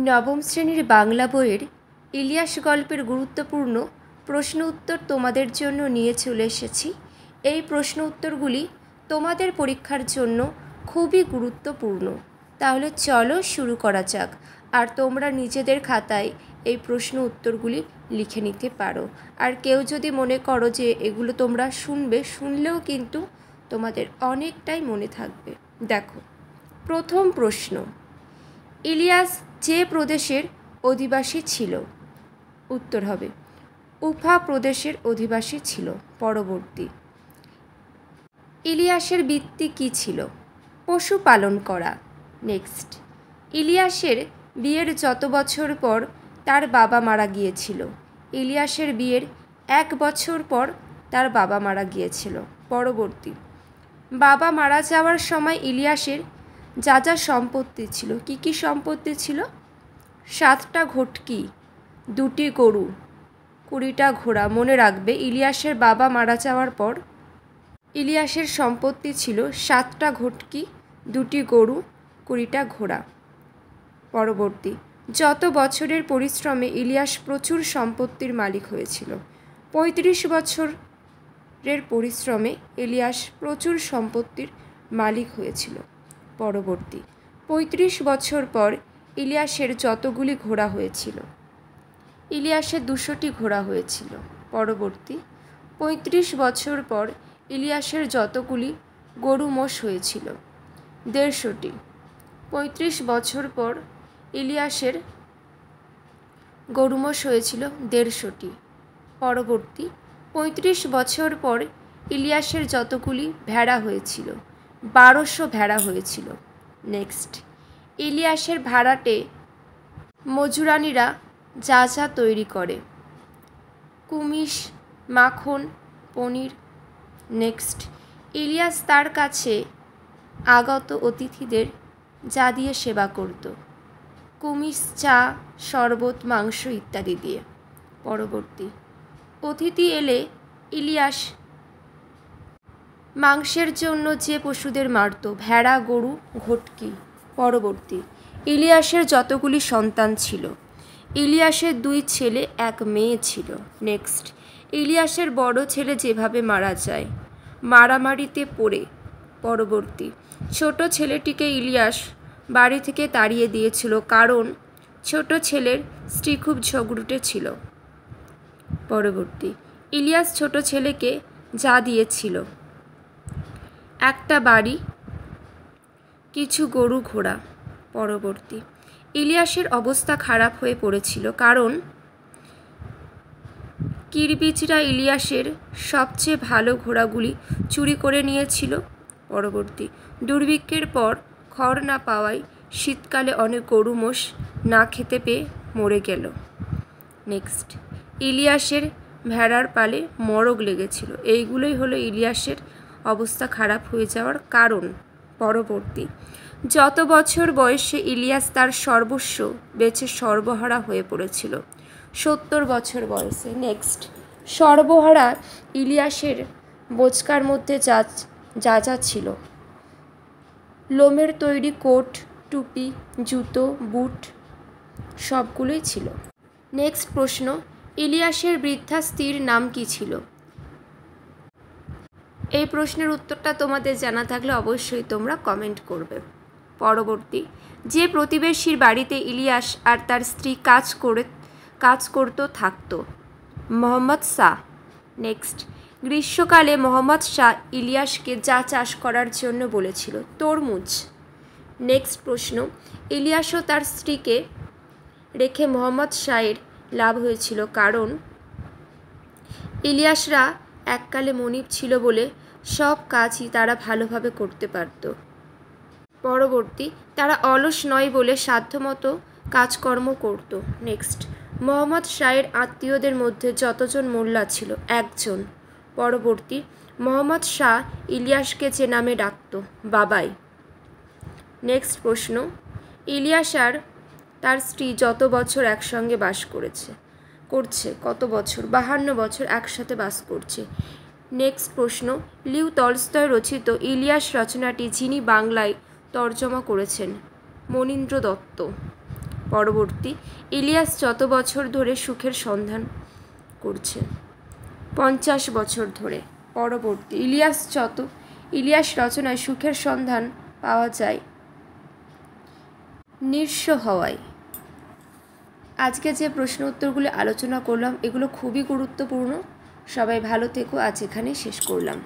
নবম শ্রেণীর বাংলা বইয়ের ইলিয়াস গল্পের গুরুত্বপূর্ণ প্রশ্ন উত্তর তোমাদের জন্য নিয়ে চলে এসেছি। এই প্রশ্ন উত্তরগুলি তোমাদের পরীক্ষার জন্য খুবই গুরুত্বপূর্ণ। তাহলে চলো শুরু করা যাক। আর তোমরা নিজেদের খাতায় এই প্রশ্ন উত্তরগুলি লিখে নিতে পারো। আর কেউ যদি মনে করো যে এগুলো তোমরা শুনলেও কিন্তু তোমাদের অনেকটাই মনে থাকবে। দেখো, প্রথম প্রশ্ন, ইলিয়াস যে প্রদেশের অধিবাসী ছিল? উত্তর হবে উফা প্রদেশের অধিবাসী ছিল। পরবর্তী, ইলিয়াসের বৃত্তি কী ছিল? পশুপালন করা। নেক্সট, ইলিয়াসের বিয়ের যত বছর পর তার বাবা মারা গিয়েছিল? ইলিয়াসের বিয়ের 1 বছর পর তার বাবা মারা গিয়েছিল। পরবর্তী, বাবা মারা যাওয়ার সময় ইলিয়াসের যা যা সম্পত্তি ছিল, কি কি সম্পত্তি ছিল? 7টা ঘটকি, 2টি গরু, 20টা ঘোড়া। মনে রাখবে, ইলিয়াসের বাবা মারা যাওয়ার পর ইলিয়াসের সম্পত্তি ছিল 7টা ঘটকি, 2টি গরু, 20টা ঘোড়া। পরবর্তী, যত বছরের পরিশ্রমে ইলিয়াস প্রচুর সম্পত্তির মালিক হয়েছিল? 35 বছরের পরিশ্রমে ইলিয়াস প্রচুর সম্পত্তির মালিক হয়েছিল। পরবর্তী, 35 বছর পর ইলিয়াসের যতগুলি ঘোড়া হয়েছিল? ইলিয়াসের 200টি ঘোড়া হয়েছিল। পরবর্তী, 35 বছর পর ইলিয়াসের যতগুলি গরু মোষ হয়েছিল? 150টি। 35 বছর পর ইলিয়াসের গরু মোষ হয়েছিল 150টি। পরবর্তী, 35 বছর পর ইলিয়াসের যতগুলি ভেড়া হয়েছিল? 1200 ভেড়া হয়েছিল। নেক্সট, ইলিয়াসের ভাড়াটে মজুরানিরা যা যা তৈরি করে? কুমিষ, মাখন, পনির। নেক্সট, ইলিয়াস তার কাছে আগত অতিথিদের যা দিয়ে সেবা করত? কুমিষ, চা, শরবত, মাংস ইত্যাদি দিয়ে। পরবর্তী, অতিথি এলে ইলিয়াস মাংসের জন্য যে পশুদের মারত? ভেড়া, গরু, ঘটকি। পরবর্তী, ইলিয়াসের যতগুলি সন্তান ছিল? ইলিয়াসের 2 ছেলে 1 মেয়ে ছিল। নেক্সট, ইলিয়াসের বড় ছেলে যেভাবে মারা যায়? মারামারিতে পড়ে। পরবর্তী, ছোট ছেলেটিকে ইলিয়াস বাড়ি থেকে তাড়িয়ে দিয়েছিল কারণ ছোট ছেলের স্ত্রী খুব ঝগড়ুটে ছিল। পরবর্তী, ইলিয়াস ছোট ছেলেকে যা দিয়েছিল? একটা বাড়ি, কিছু গরু, ঘোড়া। পরবর্তী, ইলিয়াসের অবস্থা খারাপ হয়ে পড়েছিল কারণ কিরবিজরা ইলিয়াসের সবচেয়ে ভালো ঘোড়াগুলি চুরি করে নিয়েছিল। পরবর্তী, দুর্ভিক্ষের পর খড় না পাওয়ায় শীতকালে অনেক গরু মোষ না খেতে পেয়ে মরে গেল। নেক্সট, ইলিয়াসের ভেড়ার পালে মরগ লেগেছিল। এইগুলোই হলো ইলিয়াসের অবস্থা খারাপ হয়ে যাওয়ার কারণ। পরবর্তী, যত বছর বয়সে ইলিয়াস তার সর্বস্ব বেচে সর্বহারা হয়ে পড়েছিল? 70 বছর বয়সে। নেক্সট, সর্বহারা ইলিয়াসের বোচকার মধ্যে যা যা ছিল? লোমের তৈরি কোট, টুপি, জুতো, বুট সবগুলোই ছিল। নেক্সট প্রশ্ন, ইলিয়াসের বৃদ্ধা স্ত্রীর নাম কি ছিল? এই প্রশ্নের উত্তরটা তোমাদের জানা থাকলে অবশ্যই তোমরা কমেন্ট করবে। পরবর্তী, যে প্রতিবেশীর বাড়িতে ইলিয়াস আর তার স্ত্রী কাজ করতে থাকতো? মোহাম্মদ শাহ। নেক্সট, গ্রীষ্মকালে মোহাম্মদ শাহ ইলিয়াসকে যা চাষ করার জন্য বলেছিল? তরমুজ। নেক্সট প্রশ্ন, ইলিয়াস ও তার স্ত্রীকে রেখে মোহাম্মদ শাহের লাভ হয়েছিল কারণ ইলিয়াসরা এককালে মনিব ছিল বলে সব কাজই তারা ভালোভাবে করতে পারত। পরবর্তী, তারা অলস নয় বলে সাধ্যমতো কাজকর্ম করত। নেক্সট, মোহাম্মদ শাহের আত্মীয়দের মধ্যে যতজন মোল্লা ছিল? 1 জন। পরবর্তী, মোহাম্মদ শাহ ইলিয়াসকে যে নামে ডাকত? বাবাই। নেক্সট প্রশ্ন, ইলিয়াস আর তার স্ত্রী যত বছর একসঙ্গে বাস করছে? কত বছর? 52 বছর একসাথে বাস করছে। নেক্সট প্রশ্ন, লিও তলস্তয় রচিত ইলিয়াস রচনাটি যিনি বাংলায় তর্জমা করেছেন? মনীন্দ্র দত্ত। পরবর্তী, ইলিয়াস যত বছর ধরে সুখের সন্ধান করছে? 50 বছর ধরে। পরবর্তী, ইলিয়াস রচনায় সুখের সন্ধান পাওয়া যায় নিঃস্ব হওয়ায়। আজকে যে প্রশ্ন উত্তরগুলি আলোচনা করলাম এগুলো খুবই গুরুত্বপূর্ণ। সবাই ভালো থেকো, আজ এখানেই শেষ করলাম।